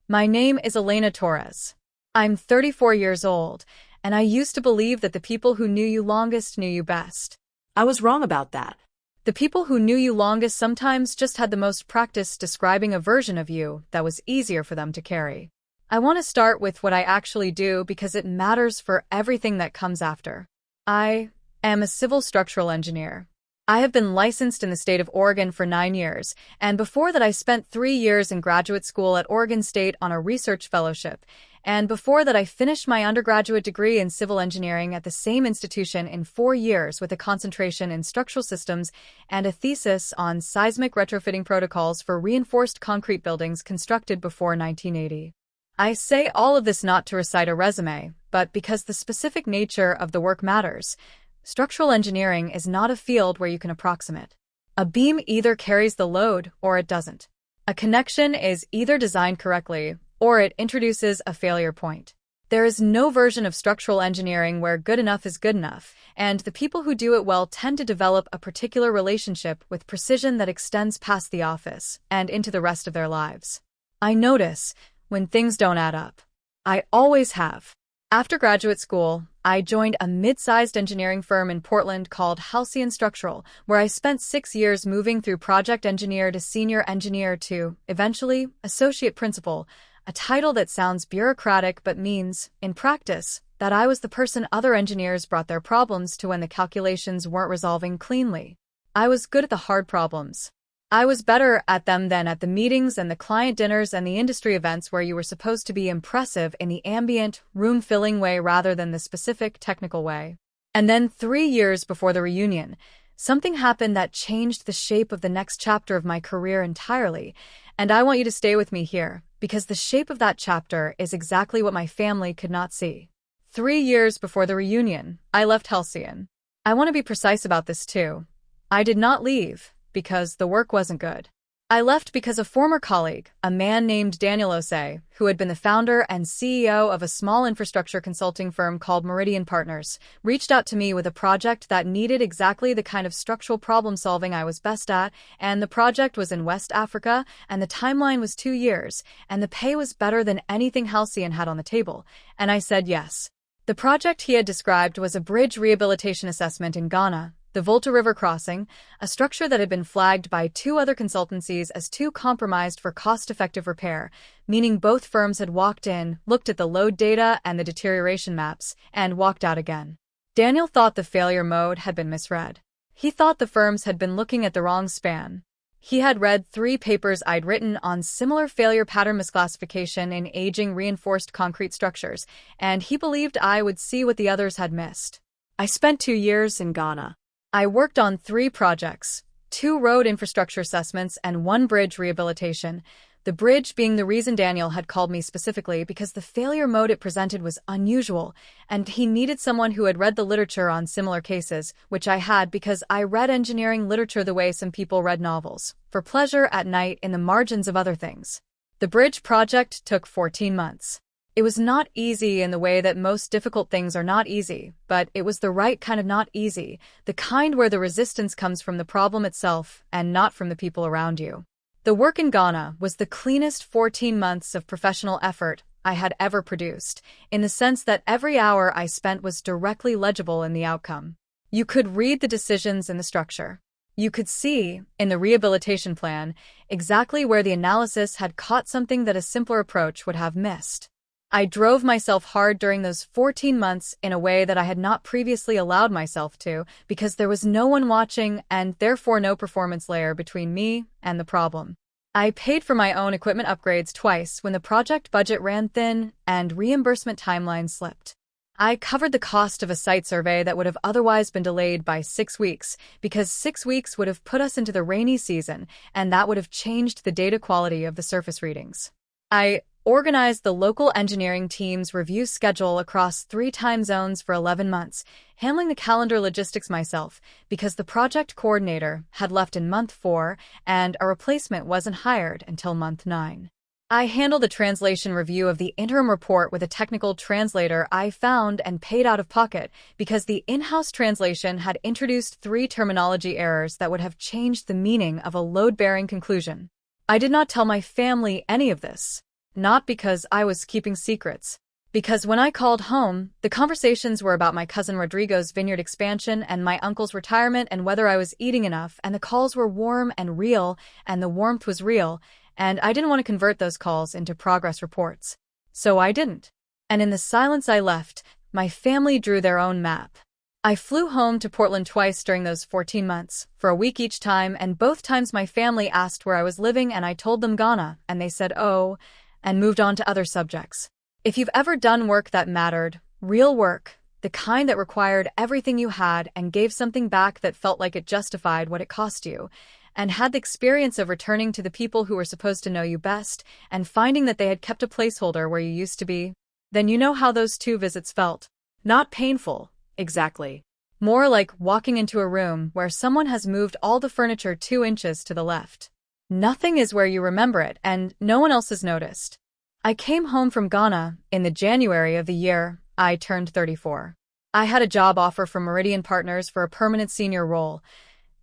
My name is Elena Torres. I'm 34 years old, and I used to believe that the people who knew you longest knew you best. I was wrong about that. The people who knew you longest sometimes just had the most practice describing a version of you that was easier for them to carry. I want to start with what I actually do because it matters for everything that comes after. I am a civil structural engineer. I have been licensed in the state of Oregon for 9 years, and before that I spent 3 years in graduate school at Oregon State on a research fellowship, and before that I finished my undergraduate degree in civil engineering at the same institution in 4 years with a concentration in structural systems and a thesis on seismic retrofitting protocols for reinforced concrete buildings constructed before 1980. I say all of this not to recite a resume, but because the specific nature of the work matters. Structural engineering is not a field where you can approximate. A beam either carries the load or it doesn't. A connection is either designed correctly or it introduces a failure point. There is no version of structural engineering where good enough is good enough, and the people who do it well tend to develop a particular relationship with precision that extends past the office and into the rest of their lives. I notice when things don't add up. I always have. After graduate school, I joined a mid-sized engineering firm in Portland called Halcyon Structural, where I spent 6 years moving through project engineer to senior engineer to, eventually, associate principal, a title that sounds bureaucratic but means, in practice, that I was the person other engineers brought their problems to when the calculations weren't resolving cleanly. I was good at the hard problems. I was better at them than at the meetings and the client dinners and the industry events where you were supposed to be impressive in the ambient, room-filling way rather than the specific, technical way. And then 3 years before the reunion, something happened that changed the shape of the next chapter of my career entirely, and I want you to stay with me here, because the shape of that chapter is exactly what my family could not see. 3 years before the reunion, I left Halcyon. I want to be precise about this too. I did not leave because the work wasn't good. I left because a former colleague, a man named Daniel Osei, who had been the founder and CEO of a small infrastructure consulting firm called Meridian Partners, reached out to me with a project that needed exactly the kind of structural problem solving I was best at, and the project was in West Africa, and the timeline was 2 years, and the pay was better than anything Halcyon had on the table, and I said yes. The project he had described was a bridge rehabilitation assessment in Ghana, the Volta River crossing, a structure that had been flagged by 2 other consultancies as too compromised for cost-effective repair, meaning both firms had walked in, looked at the load data and the deterioration maps, and walked out again. Daniel thought the failure mode had been misread. He thought the firms had been looking at the wrong span. He had read 3 papers I'd written on similar failure pattern misclassification in aging reinforced concrete structures, and he believed I would see what the others had missed. I spent 2 years in Ghana. I worked on 3 projects, 2 road infrastructure assessments and 1 bridge rehabilitation, the bridge being the reason Daniel had called me specifically because the failure mode it presented was unusual, and he needed someone who had read the literature on similar cases, which I had because I read engineering literature the way some people read novels, for pleasure at night in the margins of other things. The bridge project took 14 months. It was not easy in the way that most difficult things are not easy, but it was the right kind of not easy, the kind where the resistance comes from the problem itself and not from the people around you. The work in Ghana was the cleanest 14 months of professional effort I had ever produced, in the sense that every hour I spent was directly legible in the outcome. You could read the decisions in the structure. You could see, in the rehabilitation plan, exactly where the analysis had caught something that a simpler approach would have missed. I drove myself hard during those 14 months in a way that I had not previously allowed myself to, because there was no one watching and therefore no performance layer between me and the problem. I paid for my own equipment upgrades twice when the project budget ran thin and reimbursement timelines slipped. I covered the cost of a site survey that would have otherwise been delayed by 6 weeks, because 6 weeks would have put us into the rainy season, and that would have changed the data quality of the surface readings. I organized the local engineering team's review schedule across 3 time zones for 11 months, handling the calendar logistics myself, because the project coordinator had left in month 4 and a replacement wasn't hired until month 9. I handled the translation review of the interim report with a technical translator I found and paid out of pocket because the in-house translation had introduced 3 terminology errors that would have changed the meaning of a load-bearing conclusion. I did not tell my family any of this. not because I was keeping secrets. Because when I called home, the conversations were about my cousin Rodrigo's vineyard expansion and my uncle's retirement and whether I was eating enough, and the calls were warm and real, and the warmth was real, and I didn't want to convert those calls into progress reports. So I didn't. And in the silence I left, my family drew their own map. I flew home to Portland twice during those 14 months, for a week each time, and both times my family asked where I was living and I told them Ghana, and they said, oh, and moved on to other subjects. If you've ever done work that mattered, real work, the kind that required everything you had and gave something back that felt like it justified what it cost you, and had the experience of returning to the people who were supposed to know you best and finding that they had kept a placeholder where you used to be, then you know how those 2 visits felt. Not painful, exactly. More like walking into a room where someone has moved all the furniture 2 inches to the left. Nothing is where you remember it, and no one else has noticed. I came home from Ghana in the January of the year I turned 34. I had a job offer from Meridian Partners for a permanent senior role.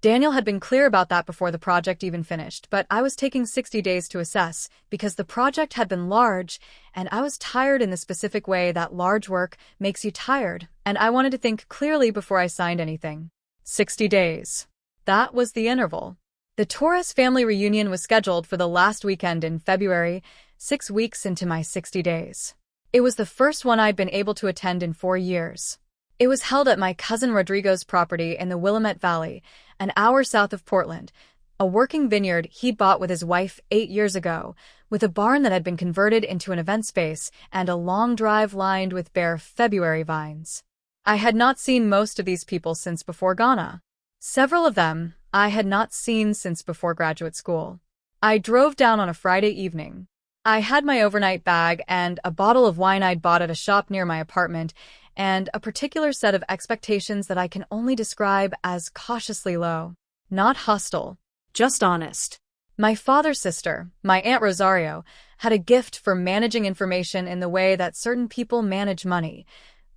Daniel had been clear about that before the project even finished, but I was taking 60 days to assess because the project had been large, and I was tired in the specific way that large work makes you tired, and I wanted to think clearly before I signed anything. 60 days. That was the interval. The Torres family reunion was scheduled for the last weekend in February, 6 weeks into my 60 days. It was the first one I'd been able to attend in 4 years. It was held at my cousin Rodrigo's property in the Willamette Valley, an hour south of Portland, a working vineyard he bought with his wife 8 years ago, with a barn that had been converted into an event space and a long drive lined with bare February vines. I had not seen most of these people since before Ghana. Several of them I had not seen since before graduate school. I drove down on a Friday evening. I had my overnight bag and a bottle of wine I'd bought at a shop near my apartment, and a particular set of expectations that I can only describe as cautiously low. Not hostile, just honest. My father's sister, my Aunt Rosario, had a gift for managing information in the way that certain people manage money,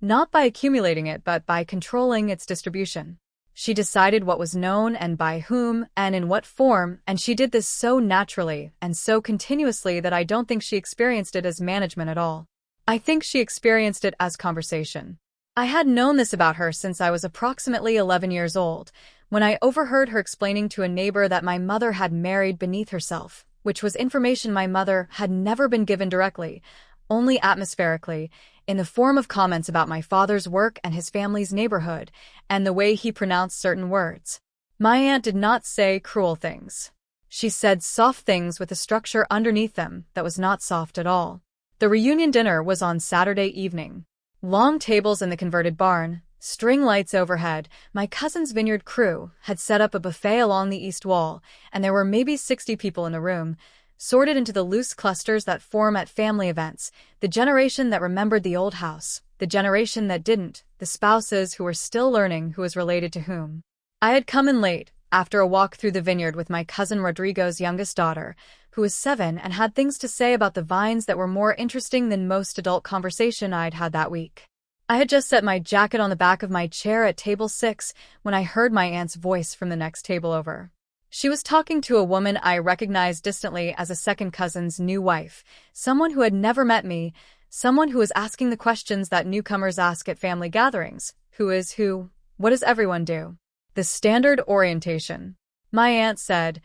not by accumulating it but by controlling its distribution. She decided what was known and by whom and in what form, and she did this so naturally and so continuously that I don't think she experienced it as management at all. I think she experienced it as conversation. I had known this about her since I was approximately 11 years old, when I overheard her explaining to a neighbor that my mother had married beneath herself, which was information my mother had never been given directly, only atmospherically, in the form of comments about my father's work and his family's neighborhood, and the way he pronounced certain words. My aunt did not say cruel things. She said soft things with a structure underneath them that was not soft at all. The reunion dinner was on Saturday evening. Long tables in the converted barn, string lights overhead, my cousin's vineyard crew had set up a buffet along the east wall, and there were maybe 60 people in the room, sorted into the loose clusters that form at family events, the generation that remembered the old house, the generation that didn't, the spouses who were still learning who was related to whom. I had come in late, after a walk through the vineyard with my cousin Rodrigo's youngest daughter, who was 7 and had things to say about the vines that were more interesting than most adult conversation I'd had that week. I had just set my jacket on the back of my chair at table 6 when I heard my aunt's voice from the next table over. She was talking to a woman I recognized distantly as a second cousin's new wife, someone who had never met me, someone who was asking the questions that newcomers ask at family gatherings. Who is who? What does everyone do? The standard orientation. My aunt said,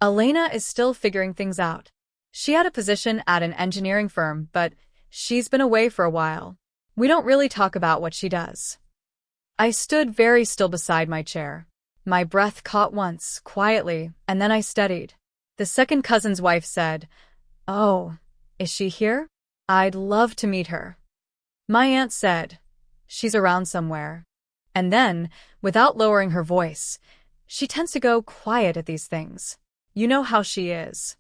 Elena is still figuring things out. She had a position at an engineering firm, but she's been away for a while. We don't really talk about what she does. I stood very still beside my chair. My breath caught once, quietly, and then I steadied. The second cousin's wife said, Oh, is she here? I'd love to meet her. My aunt said, She's around somewhere. And then, without lowering her voice, she tends to go quiet at these things. You know how she is.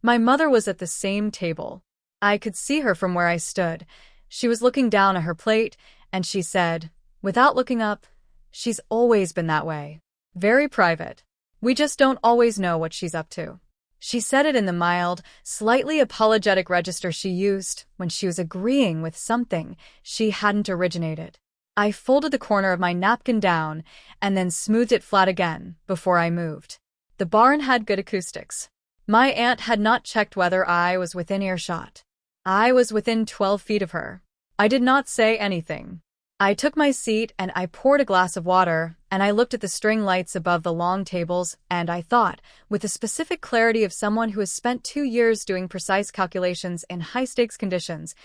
My mother was at the same table. I could see her from where I stood. She was looking down at her plate, and she said, without looking up, She's always been that way. Very private. We just don't always know what she's up to. She said it in the mild, slightly apologetic register she used when she was agreeing with something she hadn't originated. I folded the corner of my napkin down and then smoothed it flat again before I moved. The barn had good acoustics. My aunt had not checked whether I was within earshot. I was within 12 feet of her. I did not say anything. I took my seat and I poured a glass of water, and I looked at the string lights above the long tables, and I thought, with the specific clarity of someone who has spent 2 years doing precise calculations in high-stakes conditions,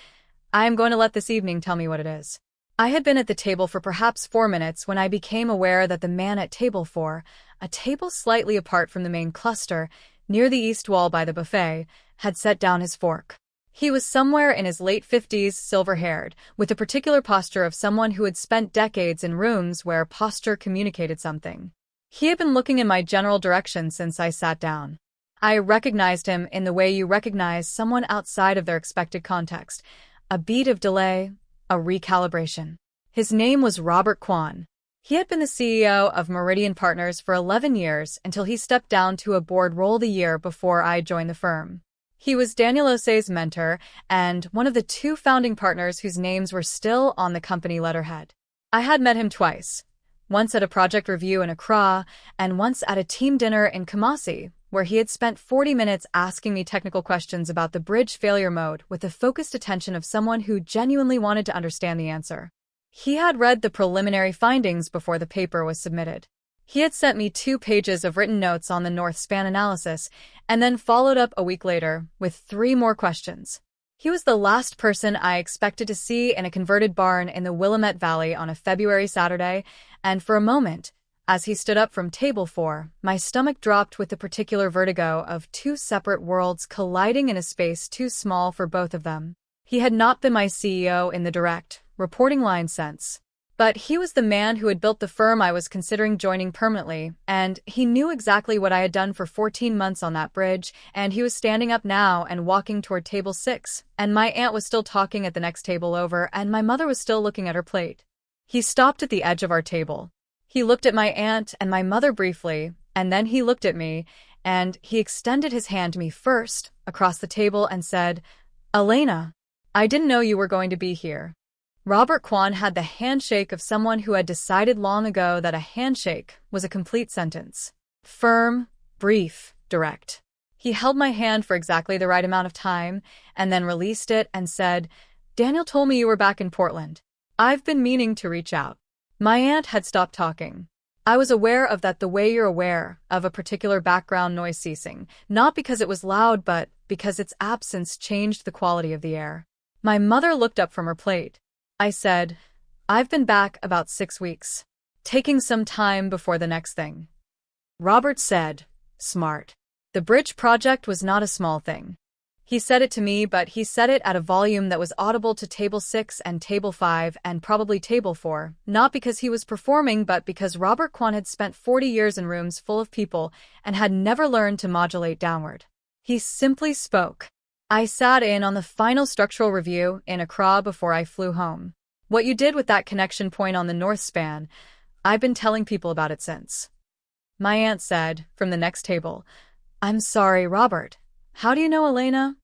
I am going to let this evening tell me what it is. I had been at the table for perhaps 4 minutes when I became aware that the man at table 4, a table slightly apart from the main cluster, near the east wall by the buffet, had set down his fork. He was somewhere in his late 50s, silver-haired, with the particular posture of someone who had spent decades in rooms where posture communicated something. He had been looking in my general direction since I sat down. I recognized him in the way you recognize someone outside of their expected context. A beat of delay, a recalibration. His name was Robert Kwan. He had been the CEO of Meridian Partners for 11 years until he stepped down to a board role the year before I joined the firm. He was Daniel Osei's mentor and one of the 2 founding partners whose names were still on the company letterhead. I had met him twice, once at a project review in Accra and once at a team dinner in Kumasi, where he had spent 40 minutes asking me technical questions about the bridge failure mode with the focused attention of someone who genuinely wanted to understand the answer. He had read the preliminary findings before the paper was submitted. He had sent me 2 pages of written notes on the North Span analysis, and then followed up a week later with 3 more questions. He was the last person I expected to see in a converted barn in the Willamette Valley on a February Saturday, and for a moment, as he stood up from table 4, my stomach dropped with the particular vertigo of 2 separate worlds colliding in a space too small for both of them. He had not been my CEO in the direct, reporting line sense. But he was the man who had built the firm I was considering joining permanently, and he knew exactly what I had done for 14 months on that bridge, and he was standing up now and walking toward table 6, and my aunt was still talking at the next table over, and my mother was still looking at her plate. He stopped at the edge of our table. He looked at my aunt and my mother briefly, and then he looked at me, and he extended his hand to me first, across the table, and said, "Elena, I didn't know you were going to be here." Robert Kwan had the handshake of someone who had decided long ago that a handshake was a complete sentence. Firm, brief, direct. He held my hand for exactly the right amount of time, and then released it and said, "Daniel told me you were back in Portland. I've been meaning to reach out." My aunt had stopped talking. I was aware of that the way you're aware of a particular background noise ceasing, not because it was loud but because its absence changed the quality of the air. My mother looked up from her plate. I said, "I've been back about 6 weeks. Taking some time before the next thing." Robert said, "Smart." The bridge project was not a small thing. He said it to me, but he said it at a volume that was audible to table 6 and table 5 and probably table 4, not because he was performing but because Robert Kwan had spent 40 years in rooms full of people and had never learned to modulate downward. He simply spoke. I sat in on the final structural review in Accra before I flew home. What you did with that connection point on the North Span, I've been telling people about it since. My aunt said, from the next table, "I'm sorry, Robert. How do you know Elena?"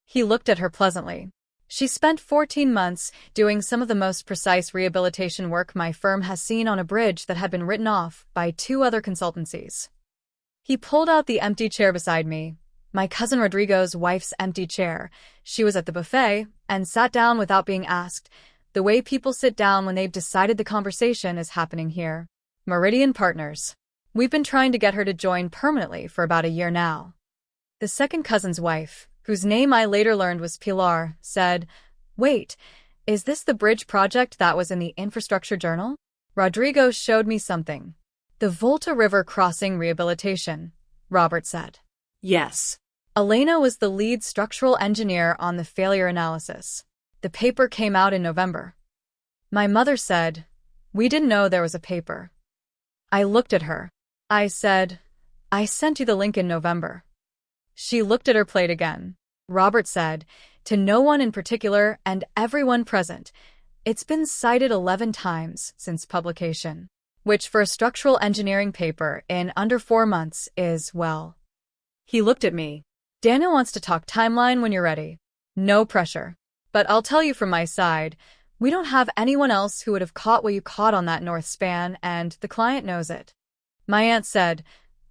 He looked at her pleasantly. She spent 14 months doing some of the most precise rehabilitation work my firm has seen on a bridge that had been written off by 2 other consultancies. He pulled out the empty chair beside me, my cousin Rodrigo's wife's empty chair. She was at the buffet and sat down without being asked, the way people sit down when they've decided the conversation is happening here. Meridian Partners. We've been trying to get her to join permanently for about a year now. The second cousin's wife, whose name I later learned was Pilar, said, "Wait, is this the bridge project that was in the Infrastructure Journal?" Rodrigo showed me something. "The Volta River Crossing Rehabilitation," Robert said. "Yes." Elena was the lead structural engineer on the failure analysis. The paper came out in November. My mother said, "We didn't know there was a paper." I looked at her. I said, "I sent you the link in November." She looked at her plate again. Robert said, "To no one in particular and everyone present, it's been cited 11 times since publication, which for a structural engineering paper in under 4 months is, well." He looked at me. "Daniel wants to talk timeline when you're ready. No pressure. But I'll tell you from my side, we don't have anyone else who would have caught what you caught on that North Span, and the client knows it." My aunt said,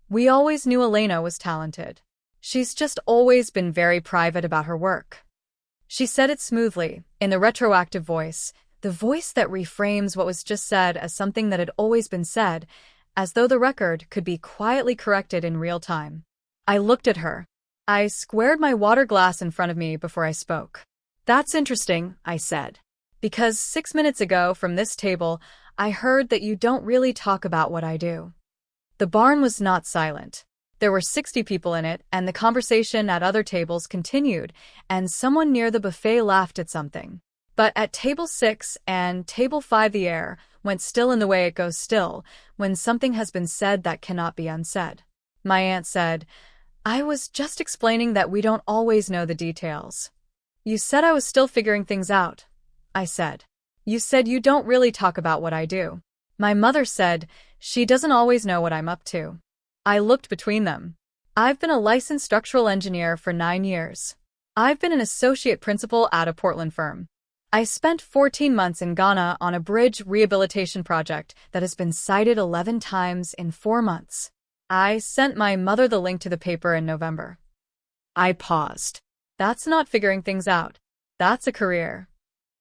"We always knew Elena was talented. She's just always been very private about her work." She said it smoothly, in the retroactive voice, the voice that reframes what was just said as something that had always been said, as though the record could be quietly corrected in real time. I looked at her. I squared my water glass in front of me before I spoke. "That's interesting," I said. "Because 6 minutes ago from this table, I heard that you don't really talk about what I do." The barn was not silent. There were 60 people in it, and the conversation at other tables continued, and someone near the buffet laughed at something. But at table 6 and table 5 the air went still in the way it goes still when something has been said that cannot be unsaid. My aunt said, "I was just explaining that we don't always know the details." "You said I was still figuring things out," I said. "You said you don't really talk about what I do." My mother said, "She doesn't always know what I'm up to." I looked between them. "I've been a licensed structural engineer for 9 years. I've been an associate principal at a Portland firm. I spent 14 months in Ghana on a bridge rehabilitation project that has been cited 11 times in 4 months. I sent my mother the link to the paper in November." I paused. "That's not figuring things out. That's a career."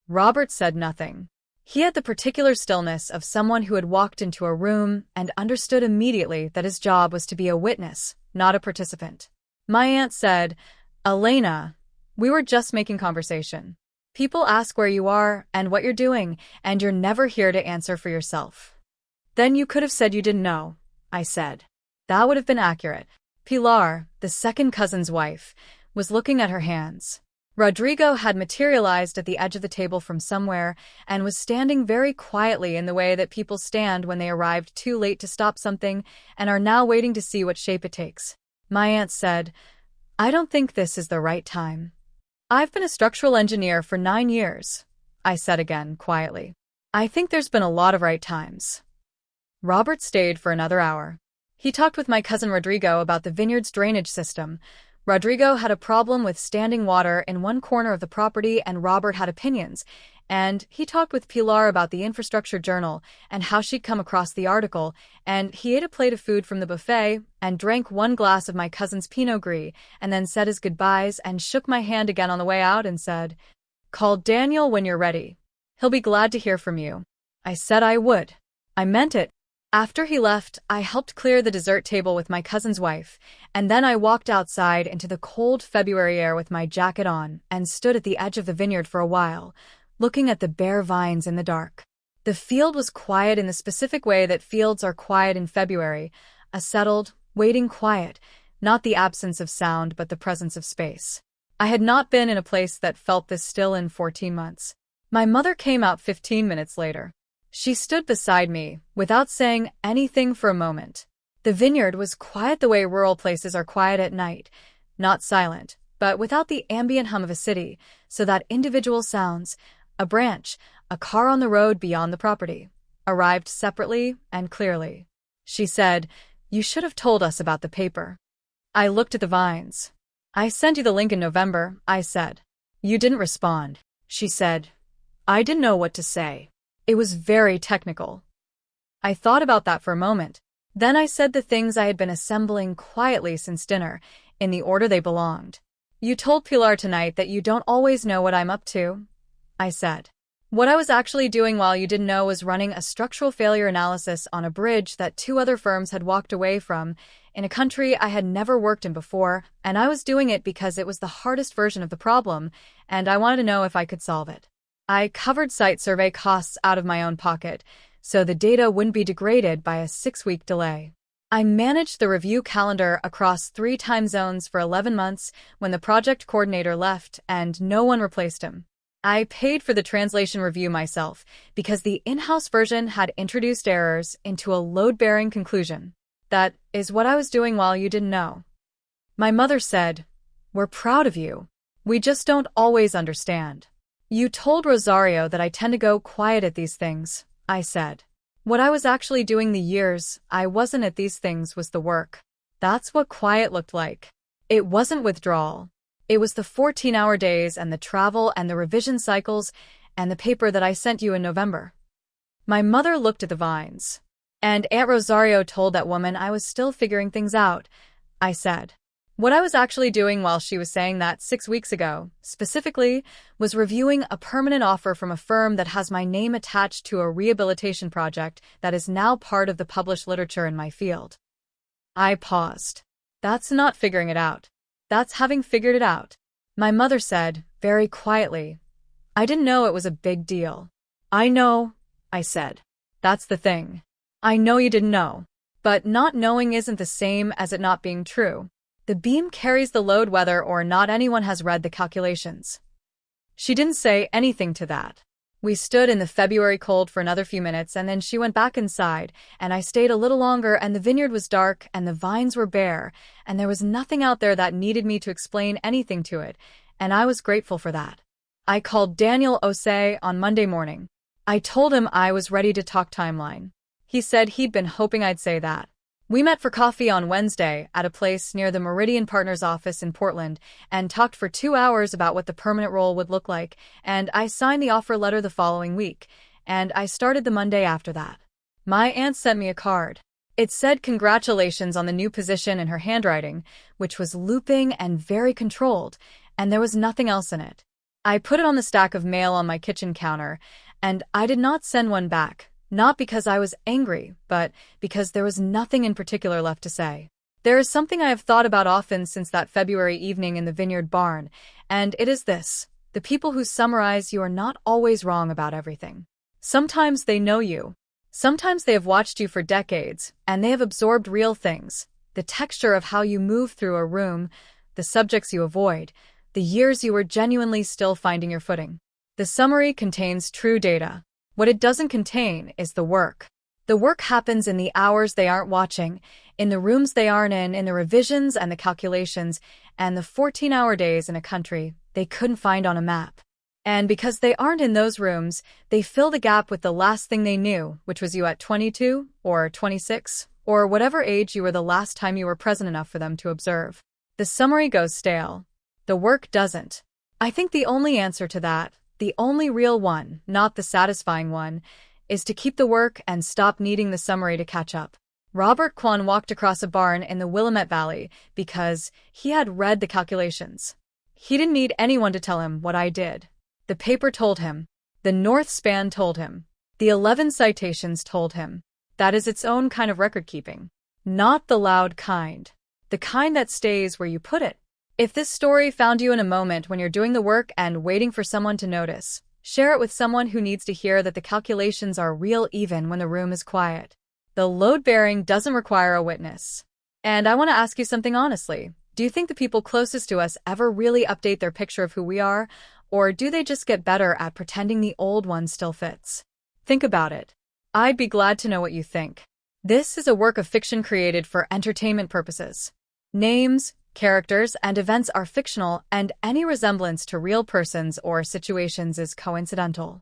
Robert said nothing. He had the particular stillness of someone who had walked into a room and understood immediately that his job was to be a witness, not a participant. My aunt said, "Elena, we were just making conversation. People ask where you are and what you're doing, and you're never here to answer for yourself." "Then you could have said you didn't know," I said. That would have been accurate. Pilar, the second cousin's wife, was looking at her hands. Rodrigo had materialized at the edge of the table from somewhere and was standing very quietly in the way that people stand when they arrived too late to stop something and are now waiting to see what shape it takes. My aunt said, "I don't think this is the right time." "I've been a structural engineer for 9 years," I said again, quietly. "I think there's been a lot of right times." Robert stayed for another hour. He talked with my cousin Rodrigo about the vineyard's drainage system. Rodrigo had a problem with standing water in one corner of the property, and Robert had opinions. And he talked with Pilar about the infrastructure journal and how she'd come across the article, and he ate a plate of food from the buffet and drank 1 glass of my cousin's Pinot Gris, and then said his goodbyes and shook my hand again on the way out and said, "Call Daniel when you're ready. He'll be glad to hear from you." I said I would. I meant it. After he left, I helped clear the dessert table with my cousin's wife, and then I walked outside into the cold February air with my jacket on and stood at the edge of the vineyard for a while, looking at the bare vines in the dark. The field was quiet in the specific way that fields are quiet in February, a settled, waiting quiet, not the absence of sound but the presence of space. I had not been in a place that felt this still in 14 months. My mother came out 15 minutes later. She stood beside me, without saying anything for a moment. The vineyard was quiet the way rural places are quiet at night, not silent, but without the ambient hum of a city, so that individual sounds, a branch, a car on the road beyond the property, arrived separately and clearly. She said, "You should have told us about the paper." I looked at the vines. "I sent you the link in November," I said. "You didn't respond," she said. I didn't know what to say. It was very technical. I thought about that for a moment. Then I said the things I had been assembling quietly since dinner, in the order they belonged. "You told Pilar tonight that you don't always know what I'm up to," I said. What I was actually doing while you didn't know was running a structural failure analysis on a bridge that 2 other firms had walked away from, in a country I had never worked in before, and I was doing it because it was the hardest version of the problem, and I wanted to know if I could solve it. I covered site survey costs out of my own pocket, so the data wouldn't be degraded by a 6-week delay. I managed the review calendar across 3 time zones for 11 months when the project coordinator left and no one replaced him. I paid for the translation review myself because the in-house version had introduced errors into a load-bearing conclusion. That is what I was doing while you didn't know. My mother said, "We're proud of you. We just don't always understand." "You told Rosario that I tend to go quiet at these things," I said. What I was actually doing the years I wasn't at these things was the work. That's what quiet looked like. It wasn't withdrawal. It was the 14-hour days and the travel and the revision cycles and the paper that I sent you in November. My mother looked at the vines. "And Aunt Rosario told that woman I was still figuring things out," I said. What I was actually doing while she was saying that 6 weeks ago, specifically, was reviewing a permanent offer from a firm that has my name attached to a rehabilitation project that is now part of the published literature in my field. I paused. That's not figuring it out. That's having figured it out. My mother said, very quietly, I didn't know it was a big deal. I know, I said. That's the thing. I know you didn't know. But not knowing isn't the same as it not being true. The beam carries the load whether or not anyone has read the calculations. She didn't say anything to that. We stood in the February cold for another few minutes and then she went back inside and I stayed a little longer and the vineyard was dark and the vines were bare and there was nothing out there that needed me to explain anything to it, and I was grateful for that. I called Daniel Osei on Monday morning. I told him I was ready to talk timeline. He said he'd been hoping I'd say that. We met for coffee on Wednesday at a place near the Meridian Partners office in Portland and talked for 2 hours about what the permanent role would look like, and I signed the offer letter the following week, and I started the Monday after that. My aunt sent me a card. It said congratulations on the new position in her handwriting, which was looping and very controlled, and there was nothing else in it. I put it on the stack of mail on my kitchen counter, and I did not send one back. Not because I was angry, but because there was nothing in particular left to say. There is something I have thought about often since that February evening in the vineyard barn, and it is this: the people who summarize you are not always wrong about everything. Sometimes they know you. Sometimes they have watched you for decades, and they have absorbed real things: the texture of how you move through a room, the subjects you avoid, the years you were genuinely still finding your footing. The summary contains true data. What it doesn't contain is the work. The work happens in the hours they aren't watching, in the rooms they aren't in the revisions and the calculations, and the 14-hour days in a country they couldn't find on a map. And because they aren't in those rooms, they fill the gap with the last thing they knew, which was you at 22 or 26, or whatever age you were the last time you were present enough for them to observe. The summary goes stale. The work doesn't. I think the only answer to that, the only real one, not the satisfying one, is to keep the work and stop needing the summary to catch up. Robert Kwan walked across a barn in the Willamette Valley because he had read the calculations. He didn't need anyone to tell him what I did. The paper told him. The North Span told him. The 11 citations told him. That is its own kind of record-keeping. Not the loud kind. The kind that stays where you put it. If this story found you in a moment when you're doing the work and waiting for someone to notice, share it with someone who needs to hear that the calculations are real even when the room is quiet. The load-bearing doesn't require a witness. And I want to ask you something honestly. Do you think the people closest to us ever really update their picture of who we are, or do they just get better at pretending the old one still fits? Think about it. I'd be glad to know what you think. This is a work of fiction created for entertainment purposes. Names, characters, and events are fictional, and any resemblance to real persons or situations is coincidental.